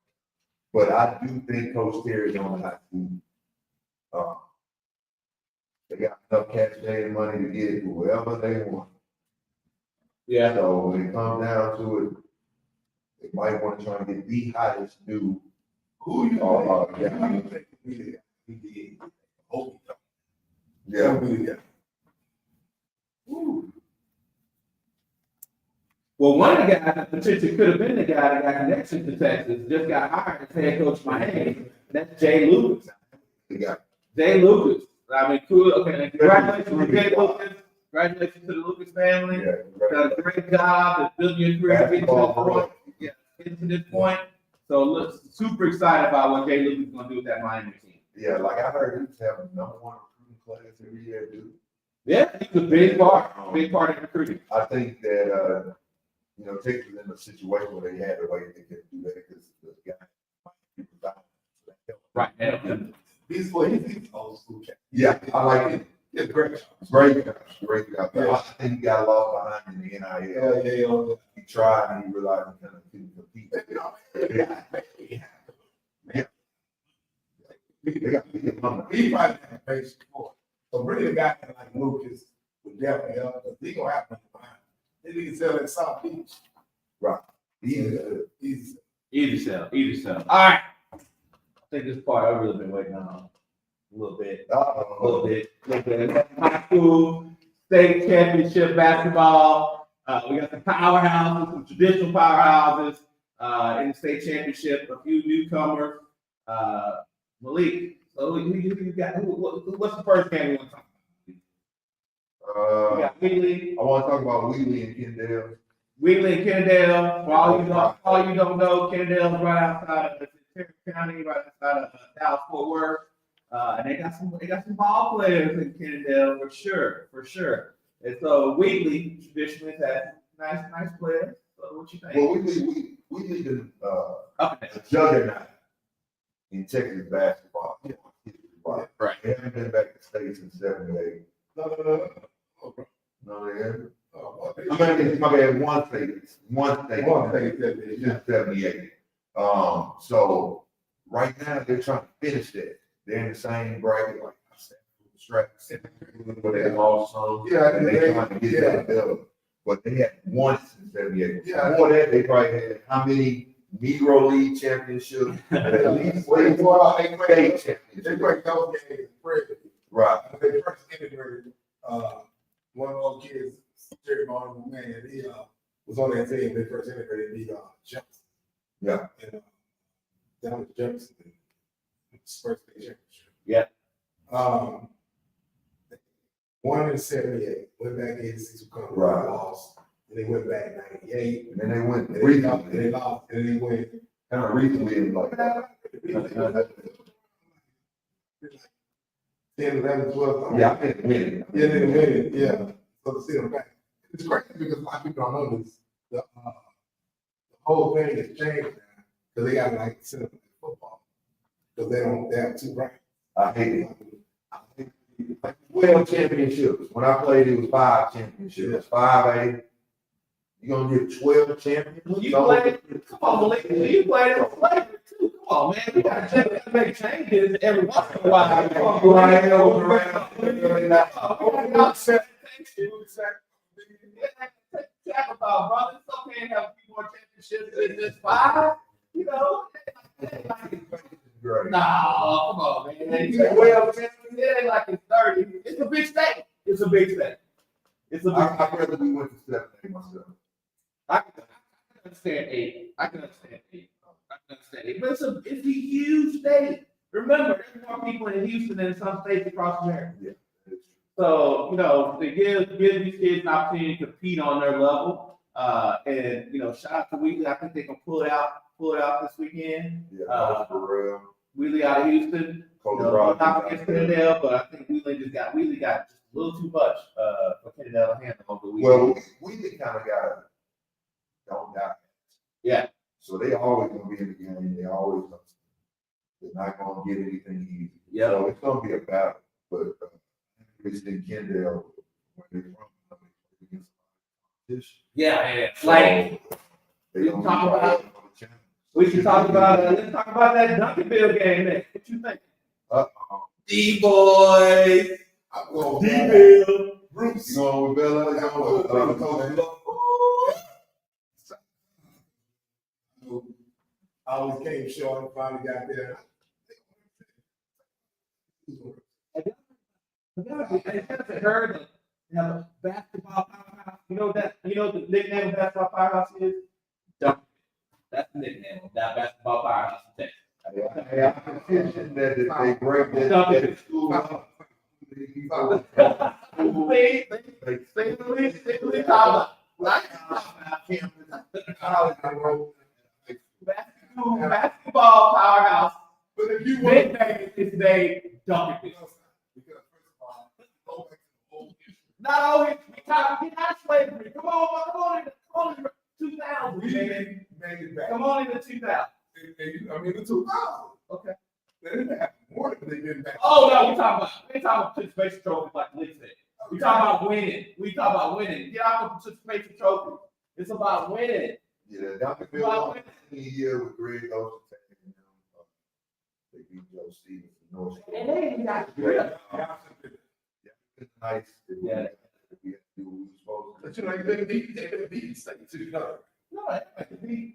But I do think Coach Terry's on the hot seat. They got enough cash money to get whoever they want.
Yeah.
So when it comes down to it, they might want to try and get the hottest new.
Who you
yeah.
think we did? Hope
Yeah.
yeah.
Well, one of the guys that potentially could have been the guy that got connections to Texas just got hired as head coach of Miami. That's Jay Lucas.
They got
Jay Lucas. I mean, cool. Okay, congratulations to Jay Lucas. Congratulations to the Lucas family. Done a great job at building your career getting to this point. Yeah, getting to this point. So look, super excited about what Jay Lucas is gonna do with that Miami team.
Yeah, like I heard he was having number 1 recruiting class every year, dude.
Yeah, he's a big part of recruiting.
I think that Texas was in a situation where they had to wait to get do that because the guy.
Right. And
He's old school cat.
Yeah, I like it.
Yeah, great.
Great guy. But I think he got lost behind in the NIL.
Yeah.
He tried and he realized he kind of couldn't compete. They got to get money.
He probably had a base for it. So bringing a guy like Lucas would definitely help because he gonna have to behind. Then he can sell at South Beach.
He's
easy sell. All right. I think this part I've really been waiting on a little bit. High school, state championship basketball. We got some powerhouses, some traditional powerhouses in the state championship. A few newcomers. Malik. So you got what's the first game you want to talk about? We got Wheatley.
I want to talk about Wheatley and Kendall.
Wheatley and Kennedale. For all you don't know, Kennedale's right outside of Terry County, right outside of Dallas Fort Worth. And they got some ball players in Kennedale for sure. And so Wheatley traditionally has nice players. So what you think?
Well, Wheatley been
Okay.
a juggernaut in Texas basketball.
Right.
They haven't been back to state since '78.
No.
No, they haven't.
Oh,
I mean, my bad. One state.
yeah.
Since '78. So right now they're trying to finish that. They're in the same bracket like I said, straps, but they lost some.
Yeah,
and they're trying to get that built. But they had won since '78.
Yeah.
Before that, they probably had how many Negro League championships? At least
They
state
break
championships.
those games in prison.
Right.
When they first integrated, one of those kids, Jerry Martin, man, he was on that team. They first integrated the Jefferson.
Yeah.
And that was Jefferson, Spurs State Championship.
Yeah.
Won in '78, went back in '86,
Right.
lost, and they went back in '98.
And then they went
And they lost, and
recently,
they lost, and they went.
kind of recently, in like
10, 11, 12.
yeah, I think winning.
Yeah, they win it, yeah. So to see them back. It's crazy because a lot of people don't know this. The whole thing has changed now because they got like set up football. Because they have 2 ranks.
I hate it. 12 championships. When I played, it was 5 championships. 5A. You're gonna get 12 champions?
When you played, come on, Malik. You played in flavor too. on, man. We gotta make changes every once in a while. Talk about, brother. It's okay to have a few more championships than just 5. You know.
Great.
Nah, come on, man. You well, man, it ain't like it's 30. It's a big state. It's a big state. It's a big
I'd rather we went to 7 myself.
I can understand 8. I can understand 8. I can understand 8. But it's a huge state. Remember, there's more people in Houston than some states across America.
Yeah, that's true.
So, to give these kids an opportunity to compete on their level. And shout out to Wheatley. I think they can pull it out this weekend.
Yeah, for real.
Wheatley out of Houston. Not against Kennedale, but I think Wheatley got just a little too much for Kennedale to handle over the weekend.
Well, we kind of got don't die.
Yeah.
So they always gonna be in the game. They're not gonna get anything easy.
Yeah.
So it's gonna be a battle. But it's in Kendall when they from against competition.
Yeah.
So
Like
they
we
gonna
talk
be
about-
fighting for the challenge.
we should talk about let's talk about that Duncanville game next. What you think? D-boys.
I'm going
D-Bill.
Bruce.
You going with Bella? You going with Coach Love?
I always came short and finally got there.
I haven't heard of a basketball powerhouse. You know what the nickname of basketball powerhouse is? Duncanville. That's the nickname of that basketball powerhouse in Texas.
Hey, I'm convinced that if they break that school up,
Basketball powerhouse.
But if you want
Nickname is named Duncanville.
because first of all, go back to the old history.
Not always get out of slavery. Come on in the 2000s,
We
man.
made it back.
Come on in the 2000s.
I mean, the 2000s.
Okay.
They didn't have more than they did back.
Oh no, we ain't talking about participation trophies like Lee said. We talking about winning. Get out the participation trophy. It's about winning.
Yeah, Duncanville, year with Greg Ocean. They beat Joe Stevens from North Shore.
And they ain't got grip.
It's nice.
Yeah.
We had to do what we were supposed to.
But you know, you didn't beat the state too, no.
No,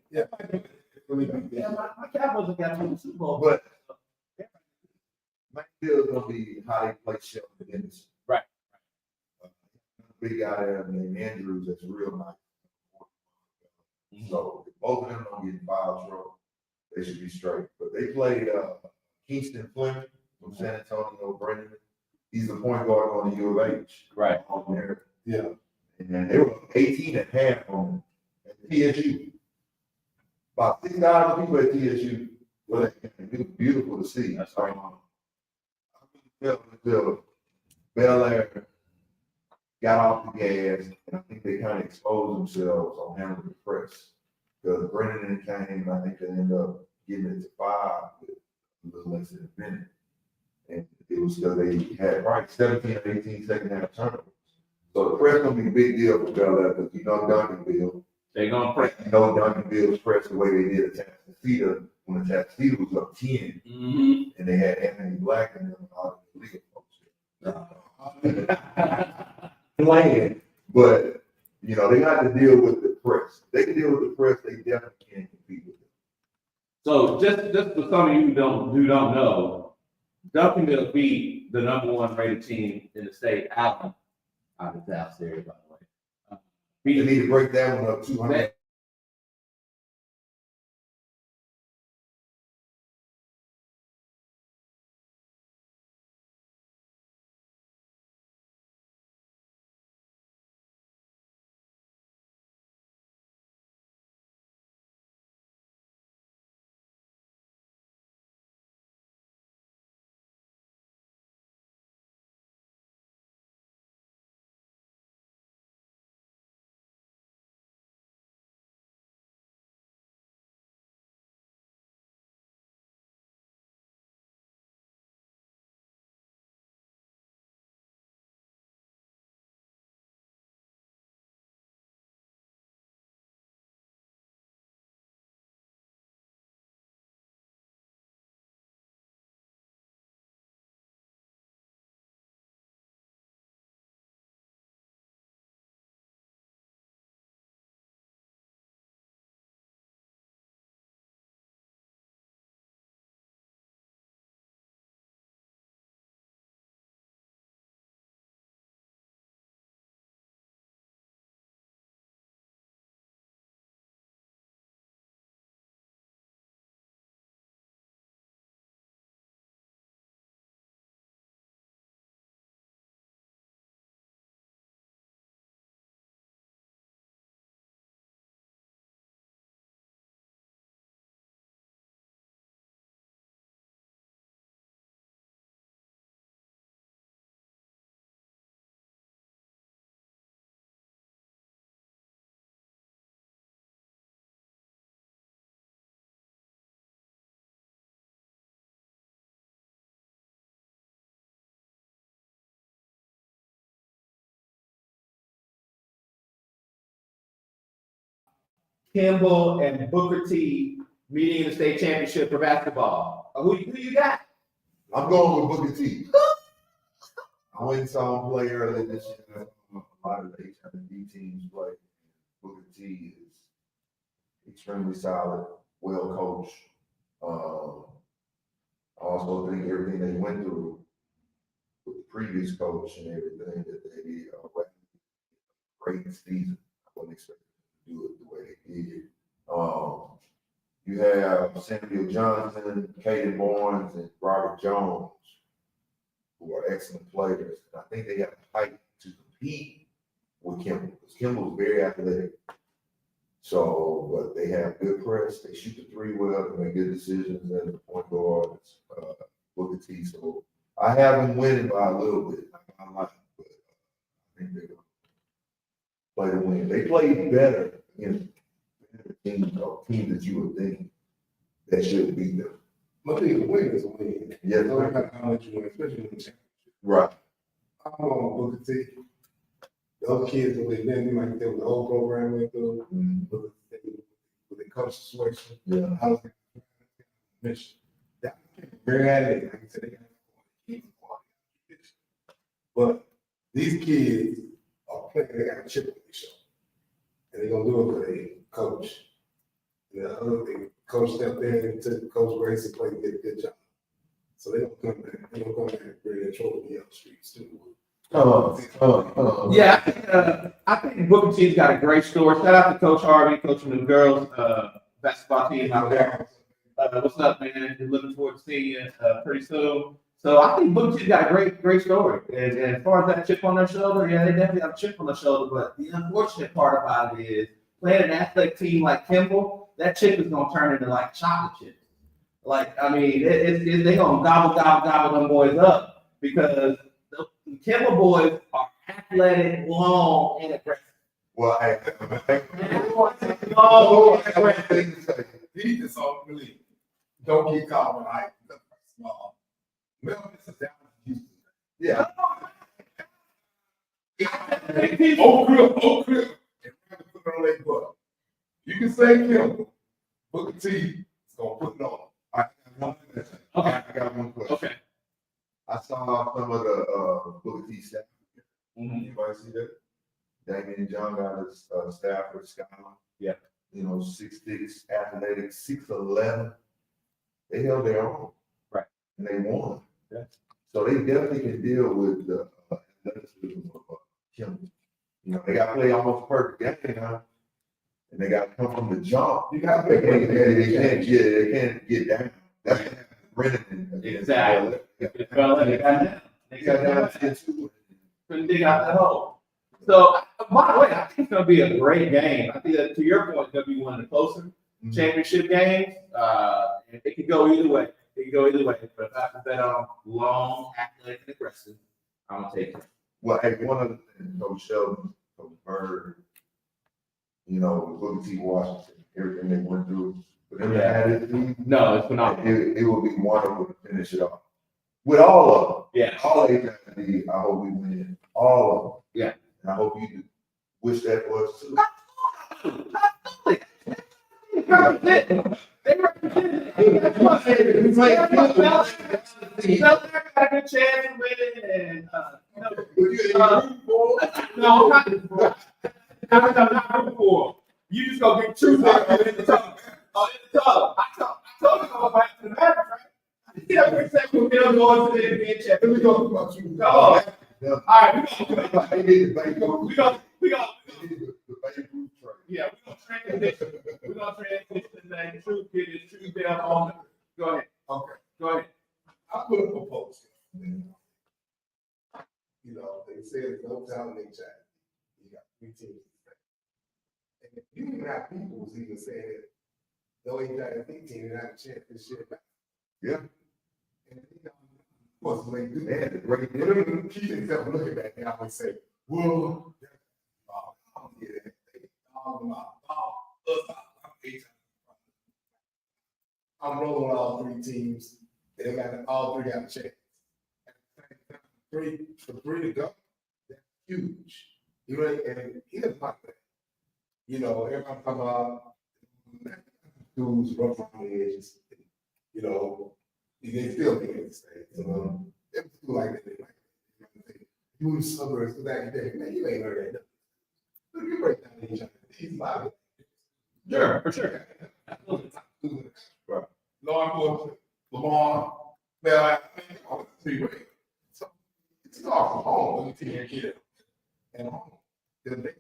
Yeah.
my Cowboys got to the Super Bowl.
But McNeil's gonna be how they play Shelton Henderson.
Right.
Big guy there named Andrews that's real nice. So if both of them don't get in foul trouble, they should be straight. But they played Kingston Fleming from San Antonio, Brandon. He's the point guard on the U of H.
Right.
On there.
Yeah.
And they were 18 and a half on at TSU. About 6,000 people at TSU. Well, it was beautiful to see.
That's right.
I really felt Bel Air got off the gas, and I think they kind of exposed themselves on handling the press. Because Brennan came, and I think they ended up getting it to 5 with a little less than a minute. And it was because they had probably 17 or 18 second half turnovers. So the press gonna be a big deal for Bel Air because Duncanville.
They're gonna press.
Duncanville's press the way they did at Tatsita when the Tatsita was up 10,
Mm-hmm.
and they had Anthony Black and them out of the league folks. Playing, but they got to deal with the press. They can deal with the press. They definitely can compete with them.
So just for some of you who don't know, Duncanville beat the #1 rated team in the state, Allen, out of South Series, by the way.
They need to break that one up 200.
Kimball and Booker T meeting in the state championship for basketball. Who you got?
I'm going with Booker T. I went and saw him play earlier this year. A lot of the HID teams play. Booker T is extremely solid, well coached. I also think everything they went through with the previous coach and everything that they did, great season. I wasn't expecting them to do it the way they did. You have Samuel Johnson, Caden Barnes, and Robert Jones, who are excellent players. And I think they have the height to compete with Kimball, because Kimball's very athletic. So, but they have good press. They shoot the three well, they make good decisions, and the point guards, Booker T. So I have them winning by a little bit. I like it, but I think they're going to play to win. They played better against teams that you would think that should beat them.
My thing, a win is a win.
Yeah,
No matter how much you win, especially in the championship.
right.
I'm on Booker T. Those kids that they didn't like they were the whole program went through with the coach situation.
Yeah.
I was mission. That very athletic. Like I said, they got to keep it. But these kids are playing, they got a chip on their shoulder. And they're gonna do it for their coach. And the other thing, coach stepped in and took Coach Grace and played a good job. So they're gonna come back, and bring their trophy up the streets too.
Yeah, I think Booker T's got a great story. Shout out to Coach Harvey, coaching the girls basketball team out there. What's up, man? Looking forward to seeing you pretty soon. So I think Booker T's got a great story. And as far as that chip on their shoulder, yeah, they definitely have a chip on their shoulder. But the unfortunate part about it is playing an athletic team like Kimball, that chip is gonna turn into like chocolate chips. Like, I mean, they're gonna gobble them boys up because the Kimball boys are athletic, long, and aggressive.
Well, I
Long and aggressive.
thing to say.
These just all really don't get caught when I small. Memphis is down to Houston.
Yeah.
Oak Cliff, and we're gonna put it on their butt. You can say Kimball, Booker T is gonna put it on.
I got one question.
Okay.
I saw some of the Booker T staff.
Mhm.
Anybody see that? Damian John got his Stafford, Skyline.
Yeah.
You know, 6'6", athletic, 6'11". They held their own.
Right.
And they won.
Yeah.
So they definitely can deal with the athleticism of Kimball. You know, they got to play almost a perfect game now. And they got to come from the jump.
You got to
They
make
can't get down. That's what happened to Brennan.
Exactly. Well, they got down. They got down. Couldn't dig out that hole. So, by the way, I think it's going to be a great game. I think that, to your point, it's going to be one of the closer championship games. And it could go either way. It could go either way. But if I have to bet on long, athletic, and aggressive, I'm going to take it.
Well, hey, one of the things, Coach Sheldon, Coach Bird, you know, Booker T. Washington, everything they went through. For them to have this team,
No, it's phenomenal.
it would be wonderful to finish it off. With all of them.
Yeah.
All they got to do, I hope we win. All of them.
Yeah.
And I hope you do. Wish that for us too.
They represent it. Got a good chance of winning, and no, I'm not rooting for him. You just gonna get two seconds in the tub. I told you I was back to the Mavericks, right? Yeah, we're second. We're going to the NBA championship.
Let me go about you.
Go on. All right,
They did the Babe Ruth.
we gonna.
They did the Babe Ruth trade.
Yeah, we're gonna transition. We're gonna transition today. Truth get his truth down on it. Go ahead.
Okay.
Go ahead.
I put a proposal. You know, they say there's no talent in China. You got 3 teams. And if you even have people who's even saying that no HIV team and have a chance this shit.
Yeah.
And you know, of course, when they do
They had
that,
to break it.
whatever keep themselves looking back, they always say, well, I'm rolling with all 3 teams. And they got all 3 got a chance. For 3 to go, that's huge. You know, and he doesn't like that. You know, everybody talking about Dudes rough around the edges, you know, they still get in the state. So, it was like that. Like, you in the suburbs with academic, man, you ain't heard that. Look, you break down each other. He's live.
Sure, for sure.
Right. Law enforcement, Lamar, now, I was 3 way. So, it's all from home, when you see a kid at home. Then they,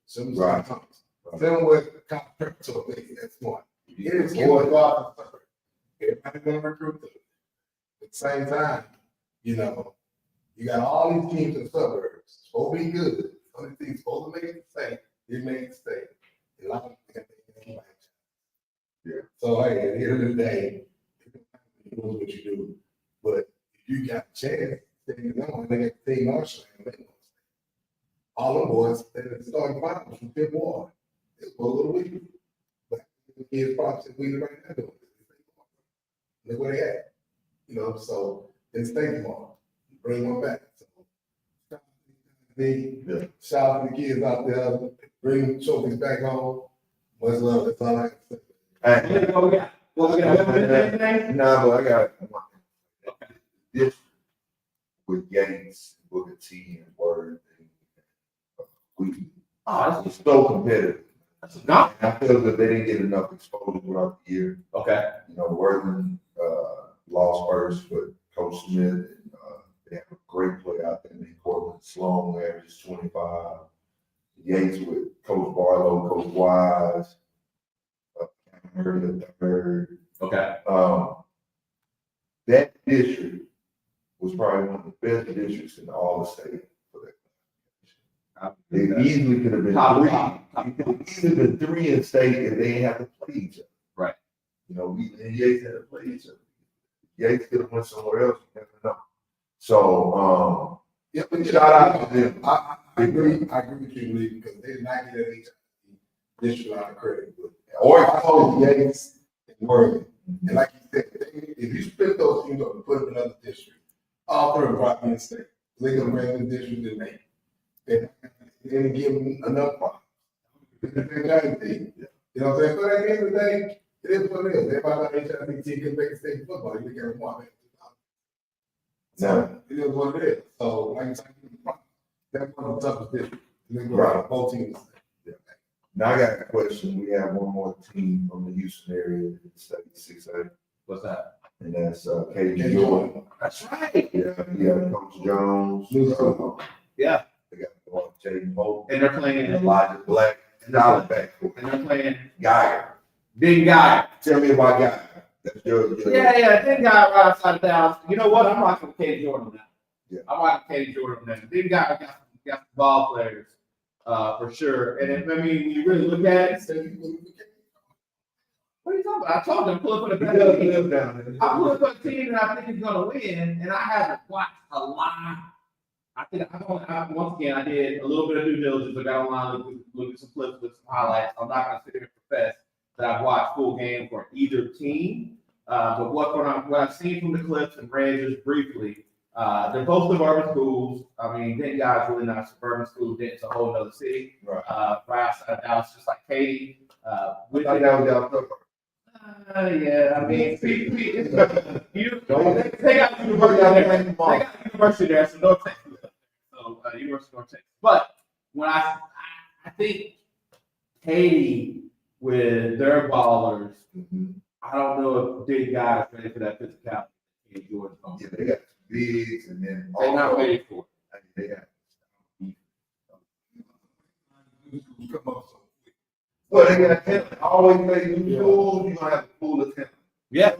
some
Right.
times. Then with cop preparatory, that's one. It is killing God. Everybody gonna recruit them. At the same time, you know, you got all these teams in the suburbs, supposed to be good. Some of these teams supposed to make it stay, they make it stay. A lot of them can't.
Yeah.
So hey, at the end of the day, you know what you do. But if you got a chance, then you know, and they got the team Marshall, all them boys, they started finals from Fifth Ward. It was a little weak. But the kids probably said, we right now doing it. Look where they at. You know, so they stay tomorrow. Bring one back. So, shout out to the kids out there, bring trophies back home. Much love, that's all I can say.
Hey,
What we got? What we got? Anything?
no, but I got one. This with Yates, Booker T, and Word, we
Oh,
it's so competitive.
that's no.
And I feel that they didn't get enough exposure throughout the year.
Okay.
You know, Worthing lost first, but Coach Smith, and, they have a great play out there. They Cortland Sloan averages 25. Yates with Coach Barlow, Coach Wise, Cameron the third.
Okay.
That district was probably one of the best districts in all the state for that. They easily could have been
Top
three.
five.
It could have easily been three in state if they didn't have to play each other.
Right.
You know, and Yates had to play each other. Yates could have went somewhere else. You never know. So,
Yeah, but
shout out to them.
I agree with you, Lee, because they did not get that district out of credit.
Or
I told Yates and Worthing, and like you said, if you split those teams up and put them in another district, all three of them probably in the state. They're gonna bring the district to make. They didn't give them enough problems. You know what I'm saying? So at the end of the day, it is what it is. Everybody got HIT team can make a state football. You look at them one. So it is what it is. So like you said, that's one of the toughest districts.
Right.
Both teams.
Now I got a question. We have one more team from the Houston area, study 6A,
What's that?
and that's KD Jordan.
That's right.
Yeah, Coach Jones.
Yeah.
They got Jaden Holt,
And they're playing.
Elijah Black, solid backcourt.
And they're playing.
Geyer.
Big guy.
Tell me about Geyer. That's your
Yeah, big guy right outside of Dallas. You know what? I'm rocking with Katie Jordan now.
Yeah.
I'm rocking Katie Jordan now. Big guy got the ball players, for sure. And I mean, when you really look at it, what are you talking about? I told you I'm pulling for the best team. I'm pulling for a team that I think is gonna win, and I haven't watched a lot. Once again, I did a little bit of due diligence. I got online, look at some clips with some highlights. I'm not gonna sit here and profess that I've watched full game for either team. But what I've seen from the clips and read just briefly, they're both suburban schools. I mean, Denton guy's really not a suburban school. Denton's a whole other city.
Right.
Right outside of Dallas, just like Katy.
I thought that was y'all talking
Yeah, I mean, they got university there. They got university there, so North Texas. So University of North Texas. But when I think Katy with their ballers, I don't know if big guys ready for that physicality.
Yeah, they got bigs and then
They're not ready for it.
they got.
Come up.
Well, they got talent. I always say new schools, you're gonna have a pool of talent.
Yeah.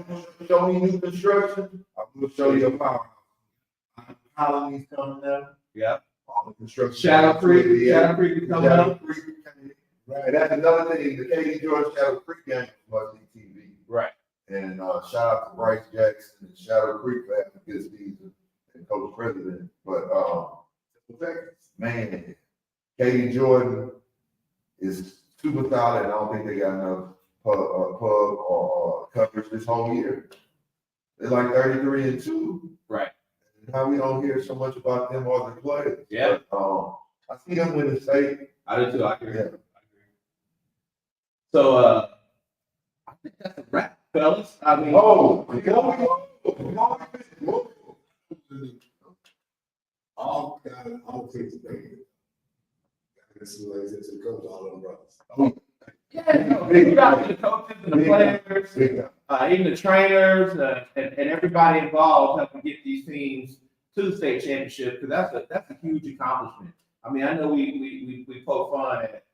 Show me new construction, I'm gonna show you a power. Colonies coming down.
Yeah.
All the construction.
Shadow Creek is coming up.
Right, and that's another thing, the Katy George Shadow Creek game was on TV.
Right.
And shout out to Bryce Jackson and Shadow Creek for having a good season and Coach President. But man, Katy Jordan is super solid. I don't think they got enough pub or coverage this whole year. They're like 33-2.
Right.
And how we don't hear so much about them or the players.
Yeah.
But, I see them win the state.
I do too. I agree.
Yeah.
So, I think that's a wrap, fellas. I mean,
All things big. This is like this to coach all them brothers.
yeah, no, big out to the coaches and the players,
Big time.
even the trainers, and everybody involved helping get these teams to the state championship, because that's a huge accomplishment. I mean, I know we poke fun at,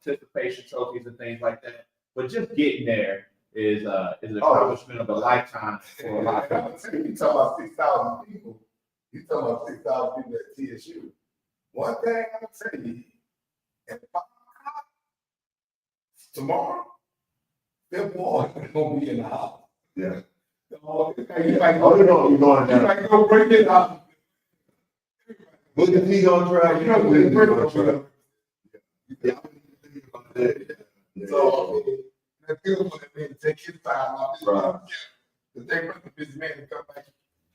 participation trophies and things like that, but just getting there is an accomplishment of a lifetime for a lot of people.
You talking about 6,000 people. You talking about 6,000 people at TSU. One thing I'm gonna tell you, at 5 o'clock tomorrow, them boys gonna be in the house.
Yeah.
You might
Oh,
go,
you know, you're going
you
down.
might go break it out.
Look at he on track.
You know, we break it.
Yeah.
So, that's good for that man to take his time off.
Right.
To take rest of his man to come back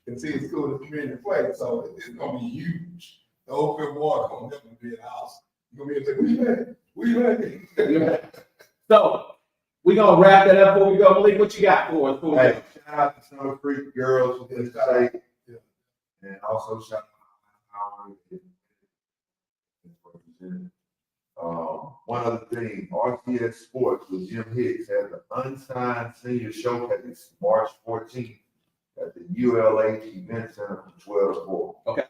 and see his school and community play. So it's gonna be huge. The open water gonna definitely be in the house. You're gonna be like, where you at?
So we're gonna wrap that up before we go. Malik, what you got for us? Before we
Hey,
go?
shout out to Snow Creek girls for this state. And also shout out to one other thing, RTS Sports with Jim Hicks has an unsigned senior showcase March 14th at the ULH Event Center from 12 to 4.
Okay.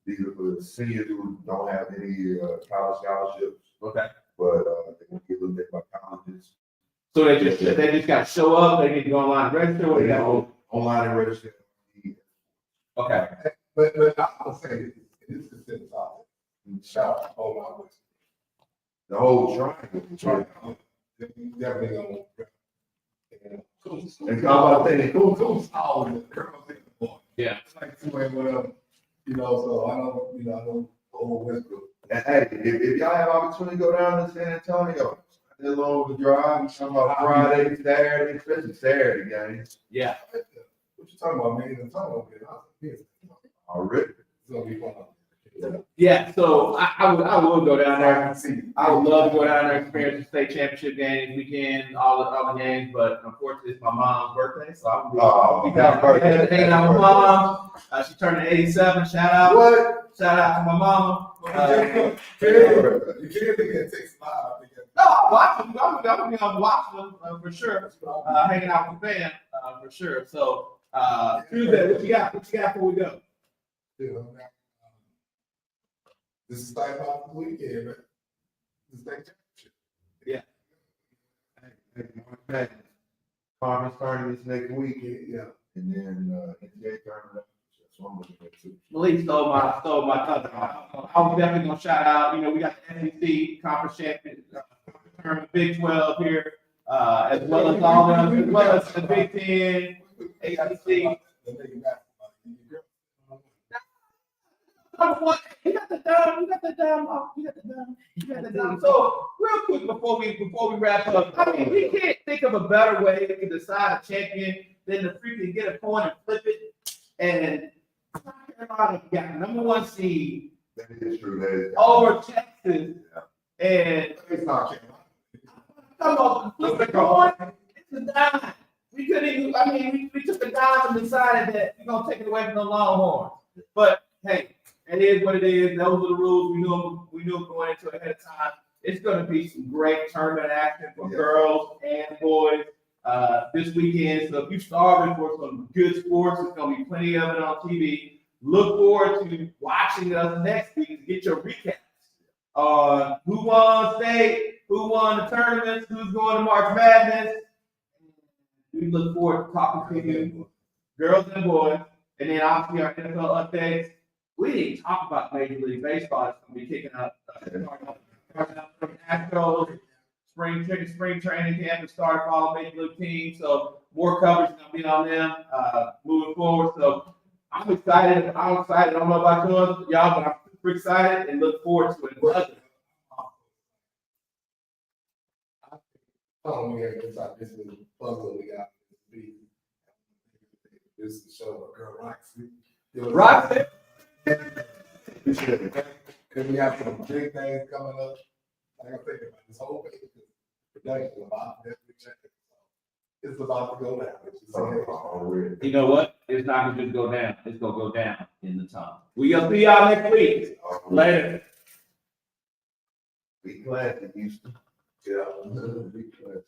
These are for the seniors who don't have any college scholarships,
Okay.
but they want to get a little bit by colleges.
So they just got to show up. They need to go online and register. What
They
they got?
go online and register.
Okay.
But I'll say this is the top. Shout out to all my boys.
The whole triangle.
Definitely gonna.
And how about that?
Cool, all the girls in the boy.
Yeah.
It's like two and whatever, so I don't, I don't hold Westbrook.
And hey, if y'all have opportunity to go down to San Antonio, a little over the drive, you talking about Friday, Saturday, especially Saturday games.
Yeah.
What you talking about, man? I'm talking about it.
Already.
It's gonna be fun.
Yeah. So I will go down there.
See.
I would love to go down there and experience the state championship game weekend, all the games, but unfortunately it's my mom's birthday, so I'll be
happy birthday.
hanging out with my mom. She turned 87. Shout out to my mama.
You can't think it takes a lot.
No, I'm watching. I'm watching them for sure. Hanging out with the fam for sure. So Tuesday, what you got? What you got before we go?
This is like about the weekend, man. This is like championship.
Hey, Conference tournament this next week,
Yeah.
and then NBA tournament. That's what I'm looking at too.
Malik stole my thunder. I was definitely gonna shout out. We got the SEC conference champion tournament, Big 12 here, as well as all them, as well as the Big 10, ACC. Number one, you got the dime. So real quick before we wrap up, I mean, we can't think of a better way to decide a champion than to freaking get a coin and flip it. And South Carolina got number one seed
That is true. That is.
over Texas, and
It's not Carolina.
come on, flip the coin. It's a dime. We couldn't even. I mean, we took the dime and decided that we're gonna take it away from the Longhorns. But hey. It is what it is. Those are the rules. We knew going into it ahead of time. It's going to be some great tournament action for girls and boys this weekend. So if you're starving for some good sports, there's going to be plenty of it on TV. Look forward to watching us next week to get your recaps on who won state, who won the tournaments, who's going to March Madness. We look forward to talking to you, girls and boys, and then obviously our NFL updates. We didn't talk about Major League Baseball. It's going to be kicking up. From Astros, spring training camp and start fall Major League team. So more coverage is going to be on them moving forward. So I'm excited. I don't know about y'all, but I'm super excited and look forward to it.
Oh, we got this is puzzle we got. This is the show of girl Roxy.
Roxy.
And we have some big things coming up. Like I said, this whole thing production about that. It's about to go down. It's just saying.
Already.
You know what? It's not gonna just go down. It's gonna go down in the tunnel. We'll see y'all next week. Later.
Be glad to Houston.
Yeah.
Be glad.